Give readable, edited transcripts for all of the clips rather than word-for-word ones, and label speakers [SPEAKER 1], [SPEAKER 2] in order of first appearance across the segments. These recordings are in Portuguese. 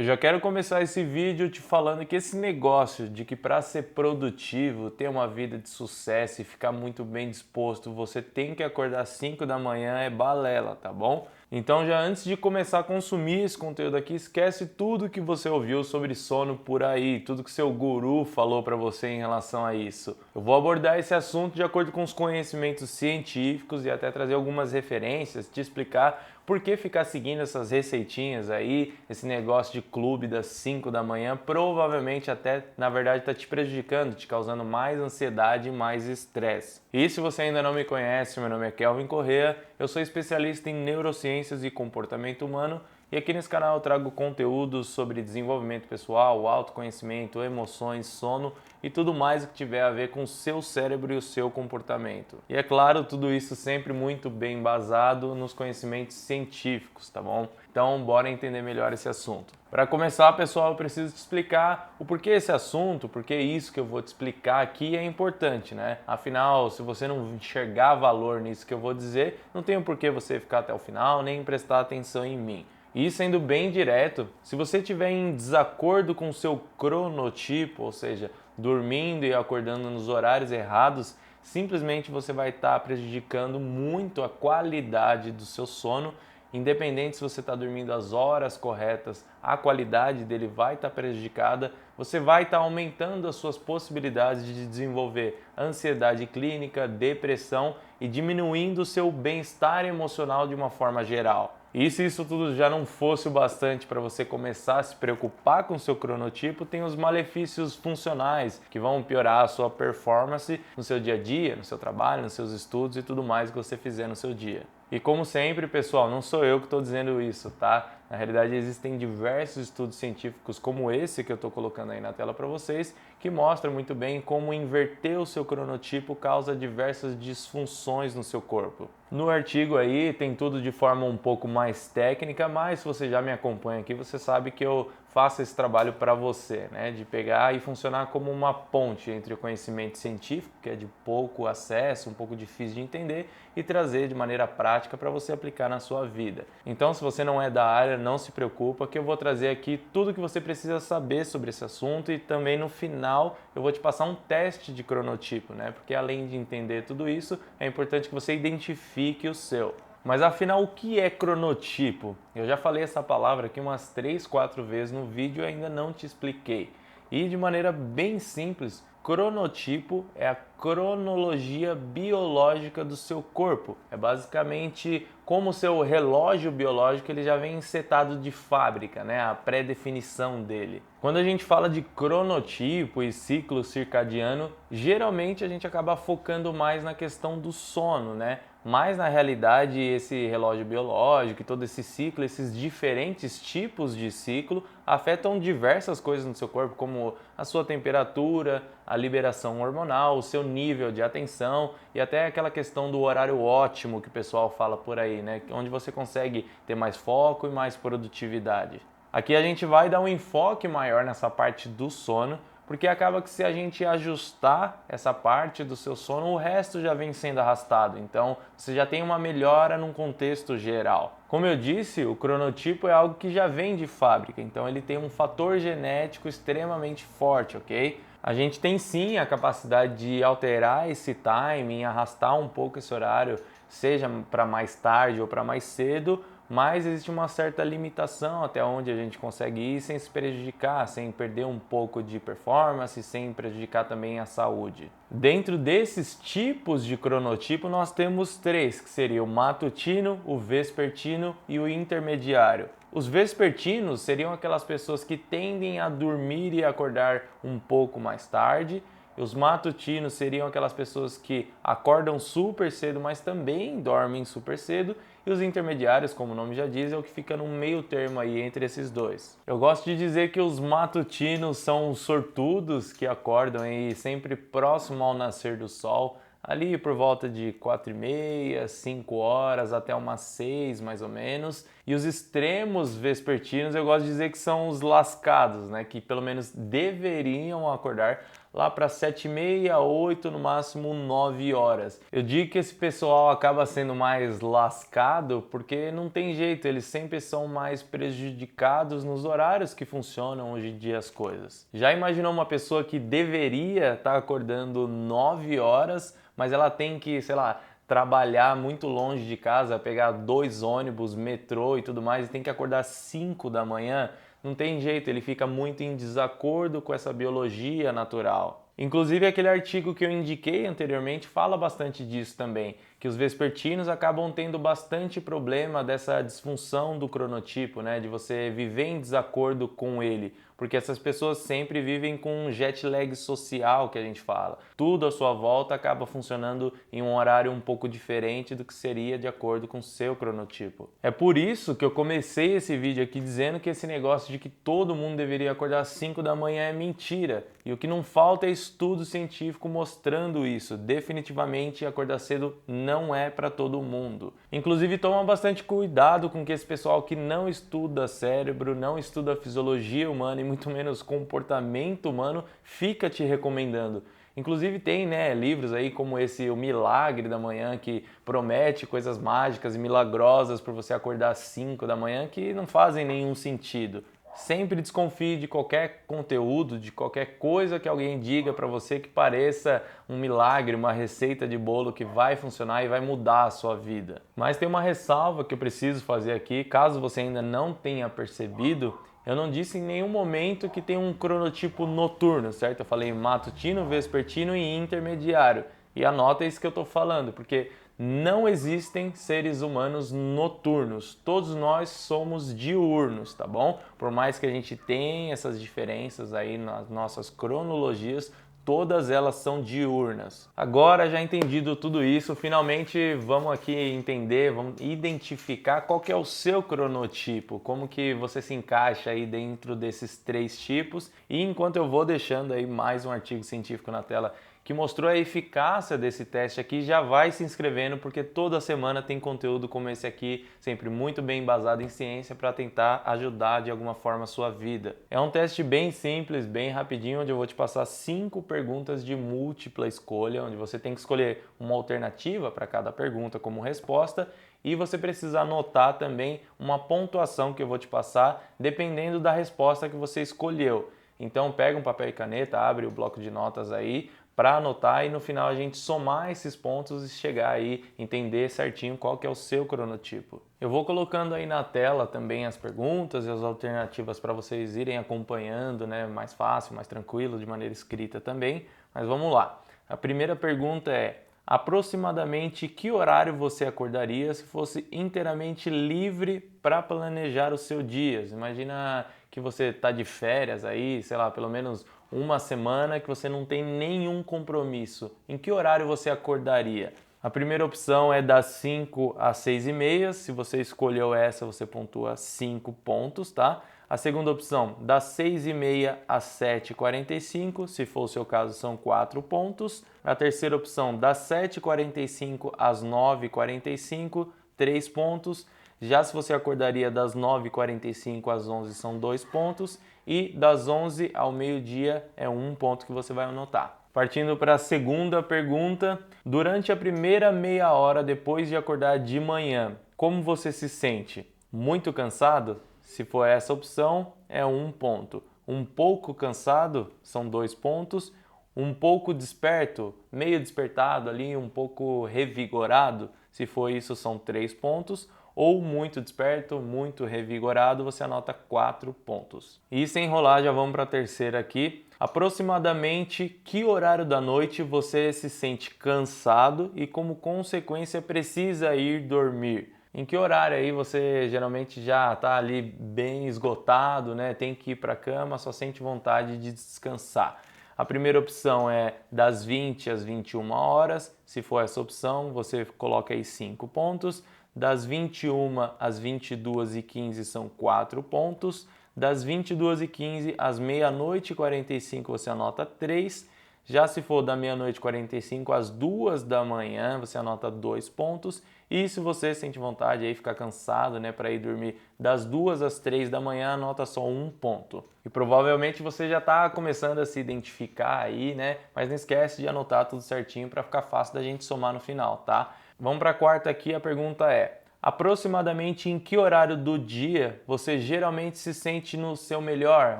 [SPEAKER 1] Eu já quero começar esse vídeo te falando que esse negócio de que para ser produtivo, ter uma vida de sucesso e ficar muito bem disposto, você tem que acordar às 5 da manhã é balela, tá bom? Então já antes de começar a consumir esse conteúdo aqui, esquece tudo que você ouviu sobre sono por aí, tudo que seu guru falou para você em relação a isso. Eu vou abordar esse assunto de acordo com os conhecimentos científicos e até trazer algumas referências, te explicar por que ficar seguindo essas receitinhas aí, esse negócio de clube das 5 da manhã, provavelmente até, na verdade, está te prejudicando, te causando mais ansiedade e mais estresse. E se você ainda não me conhece, meu nome é Kelvin Correa, eu sou especialista em neurociências e comportamento humano e aqui nesse canal eu trago conteúdos sobre desenvolvimento pessoal, autoconhecimento, emoções, sono e tudo mais que tiver a ver com o seu cérebro e o seu comportamento. E é claro, tudo isso sempre muito bem embasado nos conhecimentos científicos, tá bom? Então, bora entender melhor esse assunto. Para começar, pessoal, eu preciso te explicar o porquê esse assunto, porque isso que eu vou te explicar aqui é importante, né? Afinal, se você não enxergar valor nisso que eu vou dizer, não tem por que você ficar até o final, nem prestar atenção em mim. E sendo bem direto, se você estiver em desacordo com o seu cronotipo, ou seja, dormindo e acordando nos horários errados, simplesmente você vai estar prejudicando muito a qualidade do seu sono. Independente se você está dormindo as horas corretas, a qualidade dele vai estar prejudicada, você vai estar aumentando as suas possibilidades de desenvolver ansiedade clínica, depressão e diminuindo o seu bem-estar emocional de uma forma geral. E se isso tudo já não fosse o bastante para você começar a se preocupar com o seu cronotipo, tem os malefícios funcionais que vão piorar a sua performance no seu dia a dia, no seu trabalho, nos seus estudos e tudo mais que você fizer no seu dia. E como sempre, pessoal, não sou eu que estou dizendo isso, tá? Na realidade, existem diversos estudos científicos como esse que eu estou colocando aí na tela para vocês, que mostram muito bem como inverter o seu cronotipo causa diversas disfunções no seu corpo. No artigo aí tem tudo de forma um pouco mais técnica, mas se você já me acompanha aqui, você sabe que eu faço esse trabalho para você, né? De pegar e funcionar como uma ponte entre o conhecimento científico, que é de pouco acesso, um pouco difícil de entender, e trazer de maneira prática para você aplicar na sua vida. Então, se você não é da área, não se preocupa, que eu vou trazer aqui tudo que você precisa saber sobre esse assunto e também no final eu vou te passar um teste de cronotipo, né? Porque além de entender tudo isso, é importante que você identifique o seu. Mas afinal, o que é cronotipo? Eu já falei essa palavra aqui umas 3, 4 vezes no vídeo e ainda não te expliquei. E de maneira bem simples, cronotipo é a cronologia biológica do seu corpo. É basicamente como o seu relógio biológico ele já vem setado de fábrica, né? A pré-definição dele. Quando a gente fala de cronotipo e ciclo circadiano, geralmente a gente acaba focando mais na questão do sono, né? Mas na realidade esse relógio biológico e todo esse ciclo, esses diferentes tipos de ciclo afetam diversas coisas no seu corpo, como a sua temperatura, a liberação hormonal, o seu nível de atenção e até aquela questão do horário ótimo que o pessoal fala por aí, né? Onde você consegue ter mais foco e mais produtividade. Aqui a gente vai dar um enfoque maior nessa parte do sono, porque acaba que se a gente ajustar essa parte do seu sono, o resto já vem sendo arrastado. Então, você já tem uma melhora num contexto geral. Como eu disse, o cronotipo é algo que já vem de fábrica, então ele tem um fator genético extremamente forte, ok? A gente tem sim a capacidade de alterar esse timing, arrastar um pouco esse horário, seja para mais tarde ou para mais cedo, mas existe uma certa limitação até onde a gente consegue ir sem se prejudicar, sem perder um pouco de performance, sem prejudicar também a saúde. Dentro desses tipos de cronotipo, nós temos 3, que seriam o matutino, o vespertino e o intermediário. Os vespertinos seriam aquelas pessoas que tendem a dormir e acordar um pouco mais tarde. Os matutinos seriam aquelas pessoas que acordam super cedo, mas também dormem super cedo. E os intermediários, como o nome já diz, é o que fica no meio termo aí entre esses dois. Eu gosto de dizer que os matutinos são os sortudos que acordam aí sempre próximo ao nascer do sol, ali por volta de 4h30, 5 horas, até umas 6 mais ou menos. E E os extremos vespertinos eu gosto de dizer que são os lascados, né? Que pelo menos deveriam acordar lá para 7h30, 8, no máximo 9 horas. Eu digo que esse pessoal acaba sendo mais lascado porque não tem jeito, eles sempre são mais prejudicados nos horários que funcionam hoje em dia as coisas. Já imaginou uma pessoa que deveria estar acordando 9 horas, mas ela tem que, sei lá, trabalhar muito longe de casa, pegar 2 ônibus, metrô e tudo mais, e tem que acordar 5 da manhã? Não tem jeito, ele fica muito em desacordo com essa biologia natural. Inclusive, aquele artigo que eu indiquei anteriormente fala bastante disso também, que os vespertinos acabam tendo bastante problema dessa disfunção do cronotipo, né? De você viver em desacordo com ele, porque essas pessoas sempre vivem com um jet lag social, que a gente fala. Tudo à sua volta acaba funcionando em um horário um pouco diferente do que seria de acordo com o seu cronotipo. É por isso que eu comecei esse vídeo aqui dizendo que esse negócio de que todo mundo deveria acordar às 5 da manhã é mentira. E o que não falta é estudo científico mostrando isso. Definitivamente acordar cedo não é para todo mundo. Inclusive, toma bastante cuidado com que esse pessoal que não estuda cérebro, não estuda fisiologia humana e muito menos comportamento humano fica te recomendando. Inclusive tem, né, livros aí como esse O Milagre da Manhã, que promete coisas mágicas e milagrosas para você acordar às 5 da manhã que não fazem nenhum sentido. Sempre desconfie de qualquer conteúdo, de qualquer coisa que alguém diga para você que pareça um milagre, uma receita de bolo que vai funcionar e vai mudar a sua vida. Mas tem uma ressalva que eu preciso fazer aqui, caso você ainda não tenha percebido. Eu não disse em nenhum momento que tem um cronotipo noturno, certo? Eu falei matutino, vespertino e intermediário. E anota isso que eu estou falando, porque não existem seres humanos noturnos. Todos nós somos diurnos, tá bom? Por mais que a gente tenha essas diferenças aí nas nossas cronologias, todas elas são diurnas. Agora, já entendido tudo isso, finalmente vamos aqui entender, vamos identificar qual que é o seu cronotipo, como que você se encaixa aí dentro desses 3 tipos. E enquanto eu vou deixando aí mais um artigo científico na tela que mostrou a eficácia desse teste aqui, já vai se inscrevendo, porque toda semana tem conteúdo como esse aqui, sempre muito bem embasado em ciência, para tentar ajudar de alguma forma a sua vida. É um teste bem simples, bem rapidinho, onde eu vou te passar 5 perguntas de múltipla escolha, onde você tem que escolher uma alternativa para cada pergunta como resposta, e você precisa anotar também uma pontuação que eu vou te passar, dependendo da resposta que você escolheu. Então pega um papel e caneta, abre o bloco de notas aí, para anotar e no final a gente somar esses pontos e chegar aí, entender certinho qual que é o seu cronotipo. Eu vou colocando aí na tela também as perguntas e as alternativas para vocês irem acompanhando, né, mais fácil, mais tranquilo, de maneira escrita também. Mas vamos lá. A primeira pergunta é: aproximadamente que horário você acordaria se fosse inteiramente livre para planejar o seu dia? Imagina que você está de férias aí, sei lá, pelo menos uma semana que você não tem nenhum compromisso. Em que horário você acordaria? A primeira opção é das 5 às 6h30. Se você escolheu essa, você pontua 5 pontos, tá? A segunda opção, das 6h30 às 7h45, se for o seu caso, são 4 pontos. A terceira opção, das 7h45 às 9h45, 3 pontos. Já se você acordaria das 9h45 às 11h, são 2 pontos. E das 11 ao meio-dia é 1 ponto que você vai anotar. Partindo para a segunda pergunta, durante a primeira meia hora depois de acordar de manhã, como você se sente? Muito cansado? Se for essa opção, é 1 ponto. Um pouco cansado? São 2 pontos. Um pouco desperto? Meio despertado ali, um pouco revigorado? Se for isso, são 3 pontos. Ou muito desperto, muito revigorado, você anota 4 pontos. E sem enrolar, já vamos para a terceira aqui. Aproximadamente que horário da noite você se sente cansado e como consequência precisa ir dormir? Em que horário aí você geralmente já está ali bem esgotado, né? Tem que ir para a cama, só sente vontade de descansar? A primeira opção é das 20 às 21 horas. Se for essa opção, você coloca aí 5 pontos. Das 21 às 22h15 são 4 pontos. Das 22h15 às meia-noite e 45 você anota 3. Já se for da meia-noite e 45 às 2 da manhã, você anota 2 pontos. E se você sente vontade aí, ficar cansado, né, para ir dormir das 2 às 3 da manhã, anota só 1 ponto. E provavelmente você já está começando a se identificar aí, né? Mas não esquece de anotar tudo certinho para ficar fácil da gente somar no final, tá? Vamos para a quarta aqui, a pergunta é: aproximadamente em que horário do dia você geralmente se sente no seu melhor,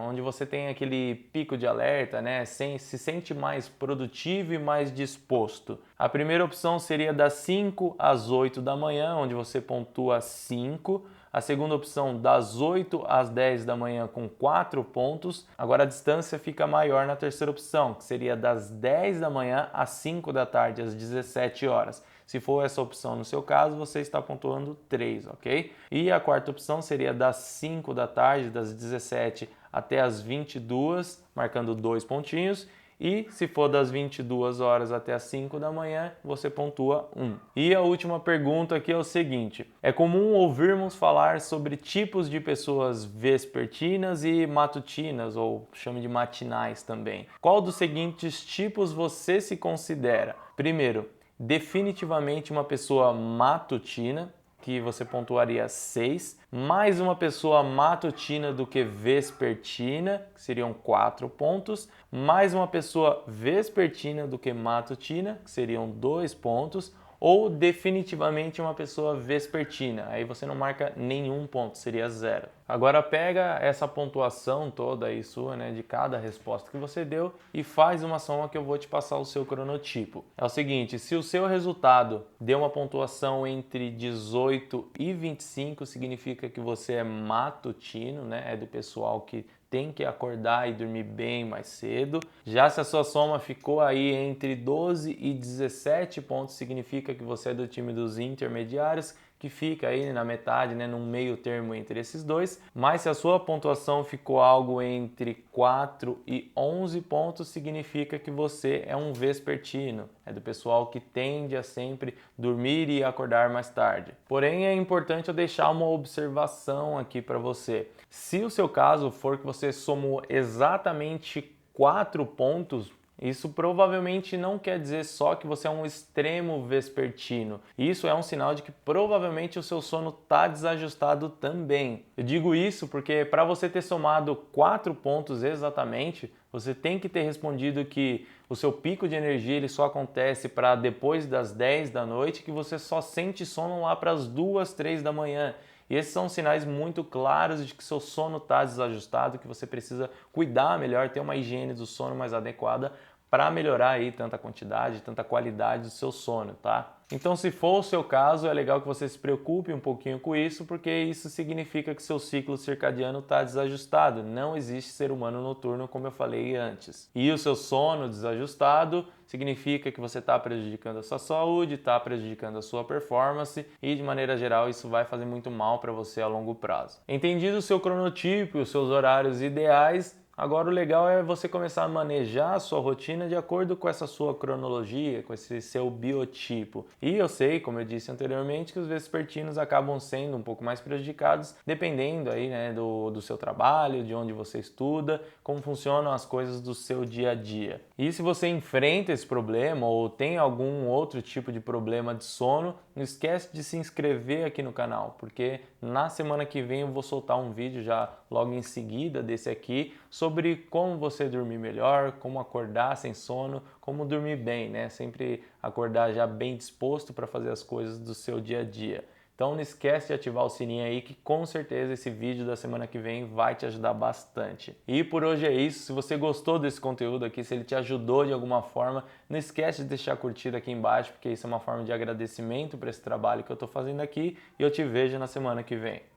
[SPEAKER 1] onde você tem aquele pico de alerta, né? Se sente mais produtivo e mais disposto? A primeira opção seria das 5 às 8 da manhã, onde você pontua 5. A segunda opção, das 8 às 10 da manhã, com 4 pontos. Agora a distância fica maior na terceira opção, que seria das 10 da manhã às 5 da tarde, às 17 horas. Se for essa opção no seu caso, você está pontuando 3, ok? E a quarta opção seria das 5 da tarde, das 17 até as 22, marcando 2 pontinhos. E se for das 22 horas até as 5 da manhã, você pontua 1. E a última pergunta aqui é o seguinte: é comum ouvirmos falar sobre tipos de pessoas vespertinas e matutinas, ou chame de matinais também. Qual dos seguintes tipos você se considera? Primeiro, definitivamente uma pessoa matutina, que você pontuaria 6, mais uma pessoa matutina do que vespertina, que seriam 4 pontos, mais uma pessoa vespertina do que matutina, que seriam 2 pontos, ou definitivamente uma pessoa vespertina, aí você não marca nenhum ponto, seria 0. Agora pega essa pontuação toda aí sua, né, de cada resposta que você deu e faz uma soma que eu vou te passar o seu cronotipo. É o seguinte: se o seu resultado deu uma pontuação entre 18 e 25, significa que você é matutino, né, é do pessoal que tem que acordar e dormir bem mais cedo. Já se a sua soma ficou aí entre 12 e 17 pontos, significa que você é do time dos intermediários, que fica aí na metade, né, num meio termo entre esses dois. Mas se a sua pontuação ficou algo entre 4 e 11 pontos, significa que você é um vespertino, é do pessoal que tende a sempre dormir e acordar mais tarde. Porém, é importante eu deixar uma observação aqui para você. Se o seu caso for que você somou exatamente 4 pontos, isso provavelmente não quer dizer só que você é um extremo vespertino. Isso é um sinal de que provavelmente o seu sono está desajustado também. Eu digo isso porque para você ter somado 4 pontos exatamente, você tem que ter respondido que o seu pico de energia ele só acontece para depois das 10 da noite, que você só sente sono lá para as 2, 3 da manhã. E esses são sinais muito claros de que seu sono está desajustado, que você precisa cuidar melhor, ter uma higiene do sono mais adequada para melhorar aí tanta quantidade, tanta qualidade do seu sono, tá? Então, se for o seu caso, é legal que você se preocupe um pouquinho com isso, porque isso significa que seu ciclo circadiano está desajustado. Não existe ser humano noturno, como eu falei antes. E o seu sono desajustado significa que você está prejudicando a sua saúde, está prejudicando a sua performance e, de maneira geral, isso vai fazer muito mal para você a longo prazo. Entendido o seu cronotipo e os seus horários ideais, agora o legal é você começar a manejar a sua rotina de acordo com essa sua cronologia, com esse seu biotipo. E eu sei, como eu disse anteriormente, que os vespertinos acabam sendo um pouco mais prejudicados, dependendo aí, né, do seu trabalho, de onde você estuda, como funcionam as coisas do seu dia a dia. E se você enfrenta esse problema ou tem algum outro tipo de problema de sono, não esquece de se inscrever aqui no canal, porque na semana que vem eu vou soltar um vídeo já logo em seguida desse aqui sobre como você dormir melhor, como acordar sem sono, como dormir bem, né? Sempre acordar já bem disposto para fazer as coisas do seu dia a dia. Então não esquece de ativar o sininho aí que com certeza esse vídeo da semana que vem vai te ajudar bastante. E por hoje é isso. Se você gostou desse conteúdo aqui, se ele te ajudou de alguma forma, não esquece de deixar curtida aqui embaixo, porque isso é uma forma de agradecimento por esse trabalho que eu estou fazendo aqui e eu te vejo na semana que vem.